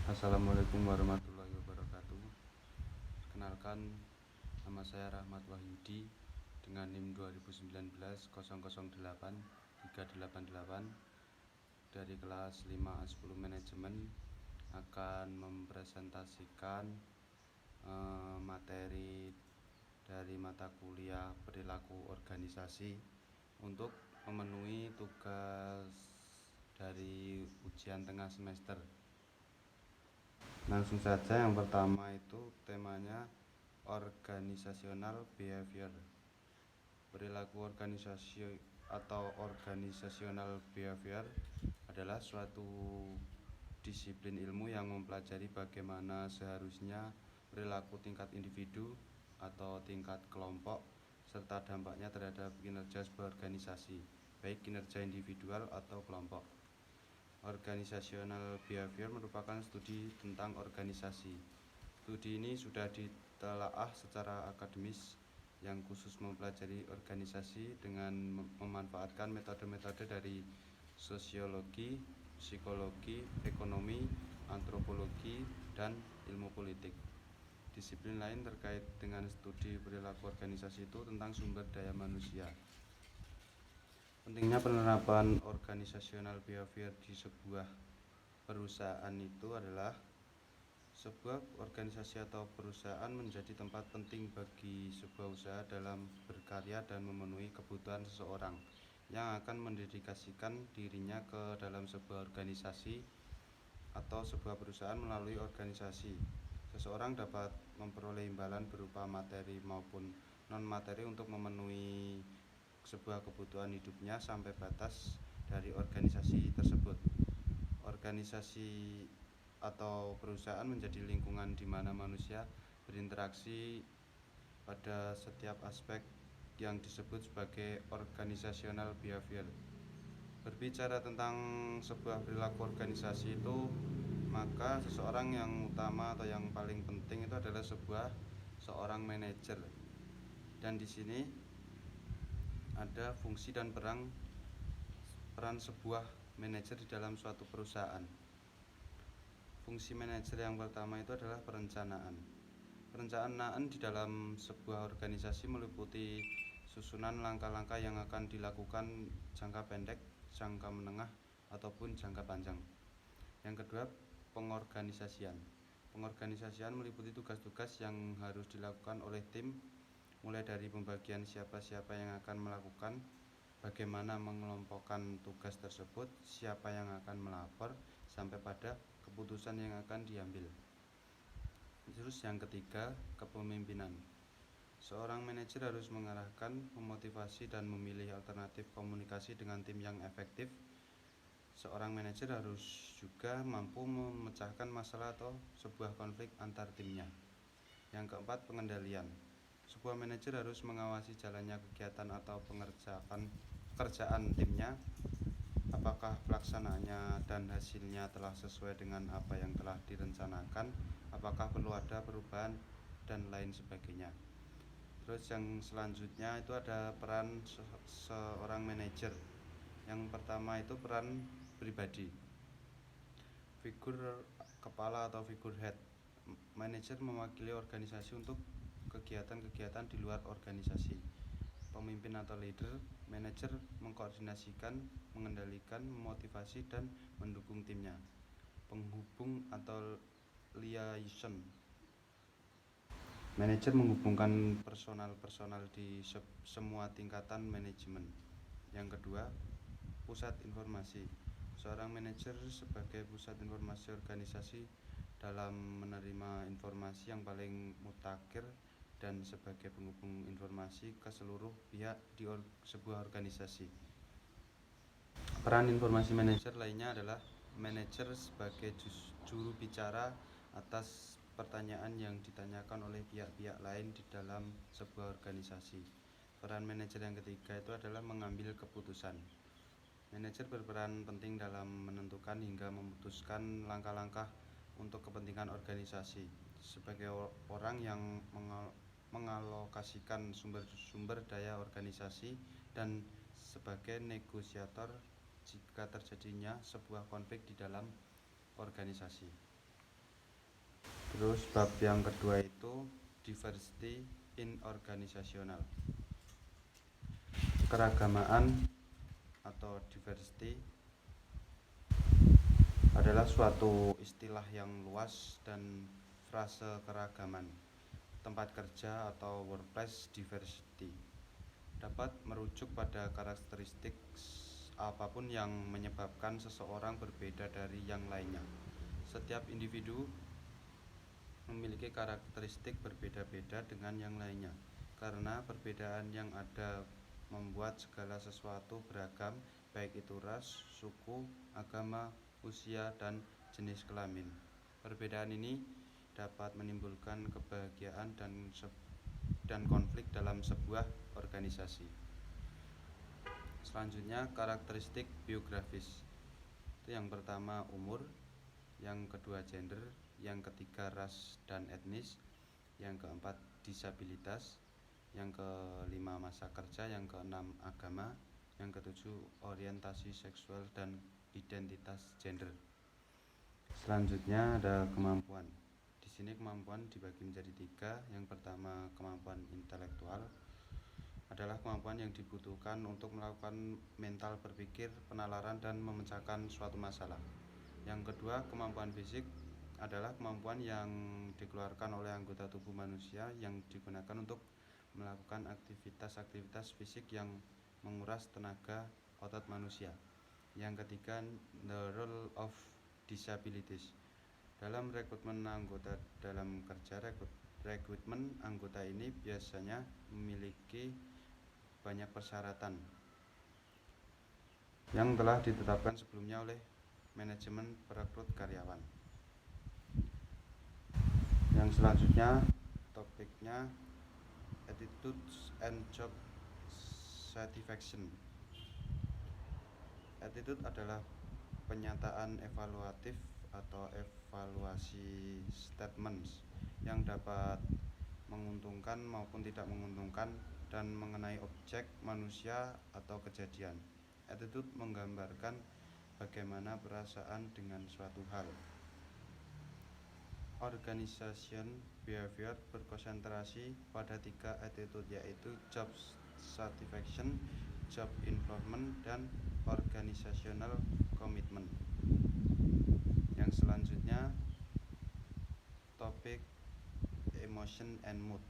Assalamualaikum warahmatullahi wabarakatuh. Perkenalkan, nama saya Rahmat Wahyudi dengan NIM 2019 008388 dari kelas 5A10 Manajemen akan mempresentasikan materi dari mata kuliah perilaku organisasi untuk memenuhi tugas dari ujian tengah semester. Langsung saja, yang pertama itu temanya organisational behavior. Perilaku organisasi atau organisational behavior adalah suatu disiplin ilmu yang mempelajari bagaimana seharusnya perilaku tingkat individu atau tingkat kelompok serta dampaknya terhadap kinerja sebuah organisasi, baik kinerja individual atau kelompok. Organisational behavior merupakan studi tentang organisasi. Studi ini sudah ditelaah secara akademis yang khusus mempelajari organisasi dengan memanfaatkan metode-metode dari sosiologi, psikologi, ekonomi, antropologi, dan ilmu politik. Disiplin lain terkait dengan studi perilaku organisasi itu tentang sumber daya manusia. Pentingnya penerapan organisational behavior di sebuah perusahaan itu adalah sebuah organisasi atau perusahaan menjadi tempat penting bagi sebuah usaha dalam berkarya dan memenuhi kebutuhan seseorang yang akan mendedikasikan dirinya ke dalam sebuah organisasi atau sebuah perusahaan. Melalui organisasi, seseorang dapat memperoleh imbalan berupa materi maupun non-materi untuk memenuhi sebuah kebutuhan hidupnya sampai batas dari organisasi tersebut. Organisasi atau perusahaan menjadi lingkungan di mana manusia berinteraksi pada setiap aspek yang disebut sebagai organisational behavior. Berbicara tentang sebuah perilaku organisasi itu, maka seseorang yang utama atau yang paling penting itu adalah seorang manajer. Dan di sini ada fungsi dan peran sebuah manajer di dalam suatu perusahaan. Fungsi manajer yang pertama itu adalah perencanaan. Perencanaan di dalam sebuah organisasi meliputi susunan langkah-langkah yang akan dilakukan jangka pendek, jangka menengah, ataupun jangka panjang. Yang kedua, pengorganisasian. Pengorganisasian meliputi tugas-tugas yang harus dilakukan oleh tim, mulai dari pembagian siapa-siapa yang akan melakukan, bagaimana mengelompokkan tugas tersebut, siapa yang akan melapor, sampai pada keputusan yang akan diambil. Terus yang ketiga, kepemimpinan. Seorang manajer harus mengarahkan, memotivasi, dan memilih alternatif komunikasi dengan tim yang efektif. Seorang manajer harus juga mampu memecahkan masalah atau sebuah konflik antar timnya. Yang keempat, pengendalian. Sebuah manajer harus mengawasi jalannya kegiatan atau pekerjaan timnya, apakah pelaksanaannya dan hasilnya telah sesuai dengan apa yang telah direncanakan, apakah perlu ada perubahan, dan lain sebagainya. Terus yang selanjutnya itu ada peran seorang manajer. Yang pertama itu peran pribadi, figur kepala atau figurehead. Manajer mewakili organisasi untuk kegiatan-kegiatan di luar organisasi. Pemimpin atau leader, manajer mengkoordinasikan, mengendalikan, memotivasi, dan mendukung timnya. Penghubung atau liaison, manajer menghubungkan personal di semua tingkatan manajemen. Yang kedua, pusat informasi. Seorang manajer sebagai pusat informasi organisasi dalam menerima informasi yang paling mutakhir dan sebagai penghubung informasi ke seluruh pihak di sebuah organisasi. Peran informasi manajer lainnya adalah manajer sebagai juru bicara atas pertanyaan yang ditanyakan oleh pihak-pihak lain di dalam sebuah organisasi. Peran manajer yang ketiga itu adalah mengambil keputusan. Manajer berperan penting dalam menentukan hingga memutuskan langkah-langkah untuk kepentingan organisasi. Sebagai orang yang mengalokasikan sumber daya organisasi dan sebagai negosiator jika terjadinya sebuah konflik di dalam organisasi. Terus bab yang kedua itu diversity in organizational. Keragamaan atau diversity adalah suatu istilah yang luas dan frase keragaman. Tempat kerja atau workplace diversity dapat merujuk pada karakteristik apapun yang menyebabkan seseorang berbeda dari yang lainnya. Setiap individu memiliki karakteristik berbeda-beda dengan yang lainnya. Karena perbedaan yang ada membuat segala sesuatu beragam, baik itu ras, suku, agama, usia, dan jenis kelamin. Perbedaan ini dapat menimbulkan kebahagiaan dan konflik dalam sebuah organisasi. Selanjutnya, karakteristik biografis. Itu yang pertama umur, yang kedua gender, yang ketiga ras dan etnis, yang keempat disabilitas, yang kelima masa kerja, yang keenam agama, yang ketujuh orientasi seksual dan identitas gender. Selanjutnya ada kemampuan. Di sini kemampuan dibagi menjadi tiga. Yang pertama kemampuan intelektual adalah kemampuan yang dibutuhkan untuk melakukan mental berpikir, penalaran, dan memecahkan suatu masalah. Yang kedua kemampuan fisik adalah kemampuan yang dikeluarkan oleh anggota tubuh manusia yang digunakan untuk melakukan aktivitas-aktivitas fisik yang menguras tenaga otot manusia. Yang ketiga, the role of disabilities. Dalam rekrutmen anggota dalam kerja, rekrutmen anggota ini biasanya memiliki banyak persyaratan yang telah ditetapkan sebelumnya oleh manajemen perekrut karyawan. Yang selanjutnya topiknya attitudes and job satisfaction. Attitude adalah penyataan evaluatif atau evaluasi statements yang dapat menguntungkan maupun tidak menguntungkan dan mengenai objek, manusia, atau kejadian. Attitude menggambarkan bagaimana perasaan dengan suatu hal. Organization behavior berkonsentrasi pada tiga attitude, yaitu job satisfaction, job involvement, dan organizational commitment. Yang selanjutnya topik emotion and mood.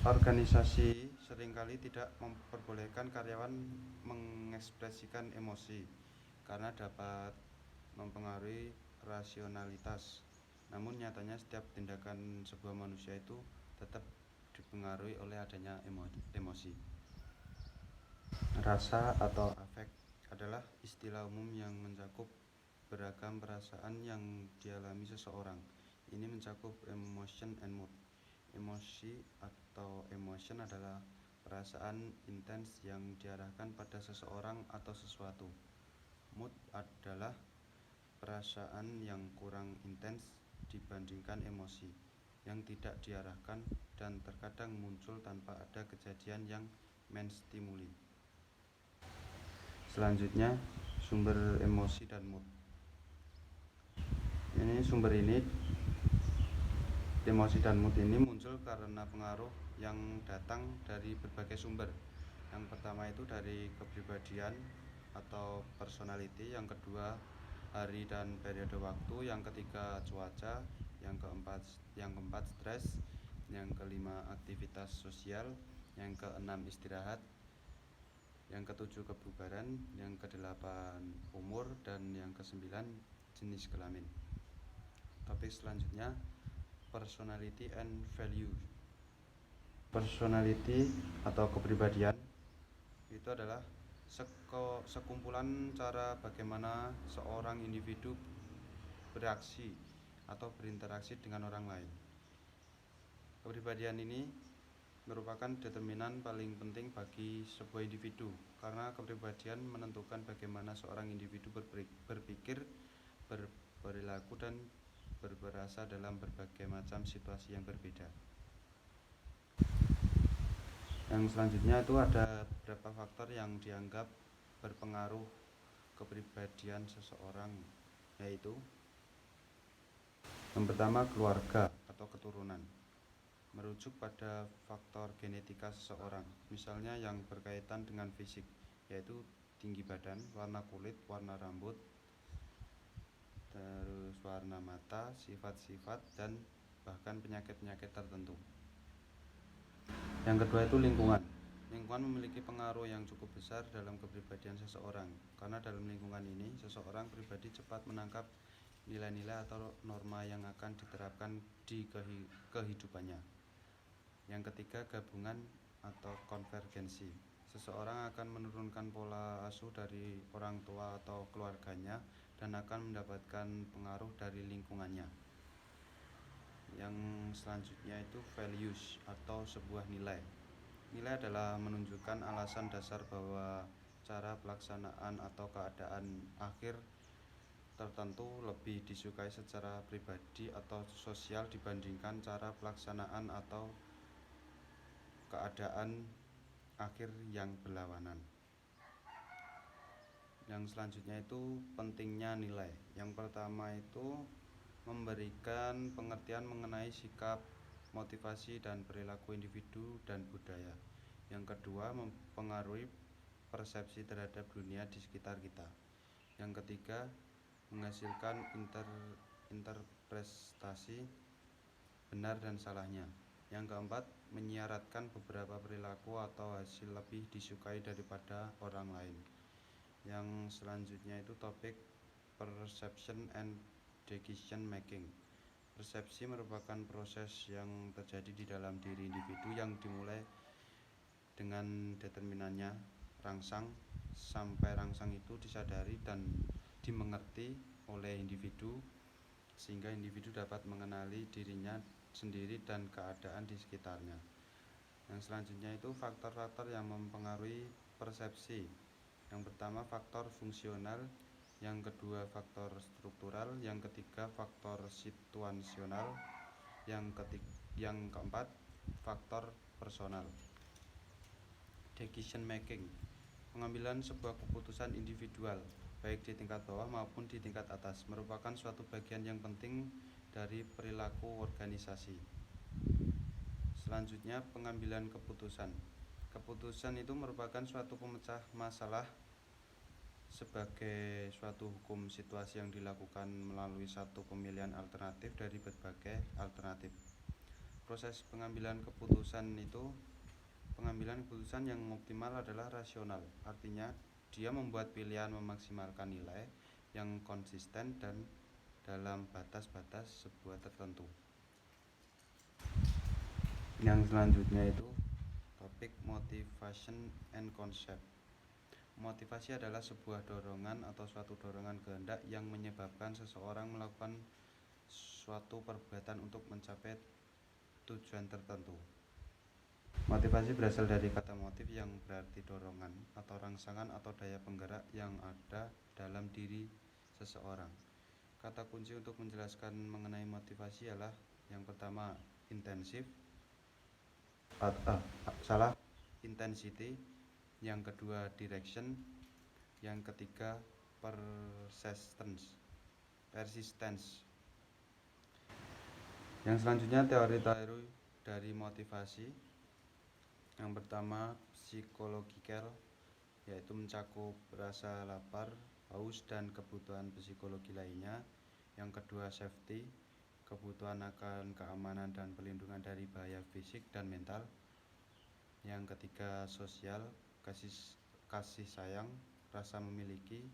Organisasi seringkali tidak memperbolehkan karyawan mengekspresikan emosi karena dapat mempengaruhi rasionalitas. Namun nyatanya setiap tindakan sebuah manusia itu tetap dipengaruhi oleh adanya emosi. Rasa atau afek adalah istilah umum yang mencakup beragam perasaan yang dialami seseorang. Ini mencakup emotion and mood. Emosi atau emotion adalah perasaan intens yang diarahkan pada seseorang atau sesuatu. Mood adalah perasaan yang kurang intens dibandingkan emosi, yang tidak diarahkan dan terkadang muncul tanpa ada kejadian yang menstimuli. Selanjutnya, sumber emosi dan mood. Emosi dan mood ini muncul karena pengaruh yang datang dari berbagai sumber. Yang pertama itu dari kepribadian atau personality, yang kedua hari dan periode waktu, yang ketiga cuaca, yang keempat stres, yang kelima aktivitas sosial, yang keenam istirahat, yang ketujuh kebugaran, yang kedelapan umur, dan yang kesembilan jenis kelamin. Topik selanjutnya personality and value. Personality atau kepribadian itu adalah sekumpulan cara bagaimana seorang individu bereaksi atau berinteraksi dengan orang lain. Kepribadian ini merupakan determinan paling penting bagi sebuah individu karena kepribadian menentukan bagaimana seorang individu berpikir, berperilaku, dan berperasa dalam berbagai macam situasi yang berbeda. Yang selanjutnya itu ada beberapa faktor yang dianggap berpengaruh kepribadian seseorang, yaitu Yang pertama, keluarga atau keturunan, merujuk pada faktor genetika seseorang, misalnya yang berkaitan dengan fisik, yaitu tinggi badan, warna kulit, warna rambut, terus warna mata, sifat-sifat, dan bahkan penyakit-penyakit tertentu. Yang kedua itu lingkungan. Lingkungan memiliki pengaruh yang cukup besar dalam kepribadian seseorang, karena dalam lingkungan ini seseorang pribadi cepat menangkap nilai-nilai atau norma yang akan diterapkan di kehidupannya. Yang ketiga, gabungan atau konvergensi. Seseorang akan menurunkan pola asuh dari orang tua atau keluarganya dan akan mendapatkan pengaruh dari lingkungannya. Yang selanjutnya itu values atau sebuah nilai. Nilai adalah menunjukkan alasan dasar bahwa cara pelaksanaan atau keadaan akhir tertentu lebih disukai secara pribadi atau sosial dibandingkan cara pelaksanaan atau keadaan akhir yang berlawanan. Yang selanjutnya itu pentingnya nilai. Yang pertama itu memberikan pengertian mengenai sikap, motivasi, dan perilaku individu dan budaya. Yang kedua, mempengaruhi persepsi terhadap dunia di sekitar kita. Yang ketiga, menghasilkan interpretasi benar dan salahnya. Yang keempat, menyiaratkan beberapa perilaku atau hasil lebih disukai daripada orang lain. Yang selanjutnya itu topik perception and decision making. Persepsi merupakan proses yang terjadi di dalam diri individu yang dimulai dengan determinannya rangsang sampai rangsang itu disadari dan dimengerti oleh individu, sehingga individu dapat mengenali dirinya sendiri dan keadaan di sekitarnya. Yang selanjutnya itu faktor-faktor yang mempengaruhi persepsi. Yang pertama, faktor fungsional. Yang kedua, faktor struktural. Yang ketiga, faktor situasional. Yang keempat, faktor personal. Decision making, pengambilan sebuah keputusan individual, baik di tingkat bawah maupun di tingkat atas, merupakan suatu bagian yang penting dari perilaku organisasi. Selanjutnya, pengambilan keputusan. Keputusan itu merupakan suatu pemecah masalah sebagai suatu hukum situasi yang dilakukan melalui satu pemilihan alternatif dari berbagai alternatif. Proses pengambilan keputusan yang optimal adalah rasional, artinya dia membuat pilihan memaksimalkan nilai yang konsisten dan dalam batas-batas sebuah tertentu. Yang selanjutnya itu topik motivation and concept. Motivasi adalah sebuah dorongan atau suatu dorongan kehendak yang menyebabkan seseorang melakukan suatu perbuatan untuk mencapai tujuan tertentu. Motivasi berasal dari kata motif yang berarti dorongan atau rangsangan atau daya penggerak yang ada dalam diri seseorang. Kata kunci untuk menjelaskan mengenai motivasi adalah yang pertama intensity, yang kedua direction, yang ketiga persistence. Yang selanjutnya teori-teori dari motivasi. Yang pertama psikologikal, yaitu mencakup rasa lapar, haus, dan kebutuhan psikologi lainnya. Yang kedua safety, kebutuhan akan keamanan dan perlindungan dari bahaya fisik dan mental. Yang ketiga sosial, kasih sayang, rasa memiliki,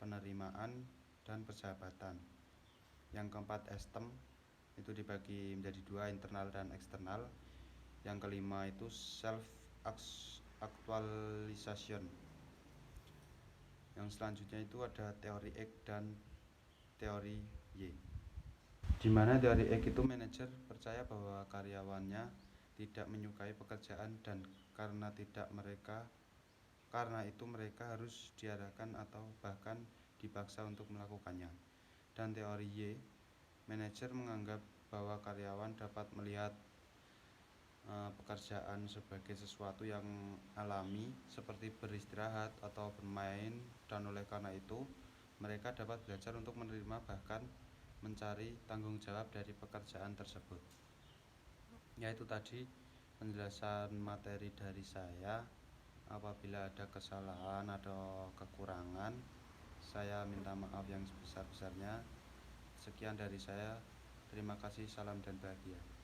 penerimaan, dan persahabatan. Yang keempat esteem, itu dibagi menjadi dua, internal dan eksternal. Yang kelima itu self actualization. Yang selanjutnya itu ada teori X dan teori Y. Di mana teori X itu manajer percaya bahwa karyawannya tidak menyukai pekerjaan dan karena itu mereka harus diarahkan atau bahkan dipaksa untuk melakukannya. Dan teori Y, manajer menganggap bahwa karyawan dapat melihat pekerjaan sebagai sesuatu yang alami seperti beristirahat atau bermain, dan oleh karena itu mereka dapat belajar untuk menerima bahkan mencari tanggung jawab dari pekerjaan tersebut. Yaitu tadi penjelasan materi dari saya. Apabila ada kesalahan atau kekurangan, saya minta maaf yang sebesar-besarnya. Sekian dari saya. Terima kasih, salam dan bahagia.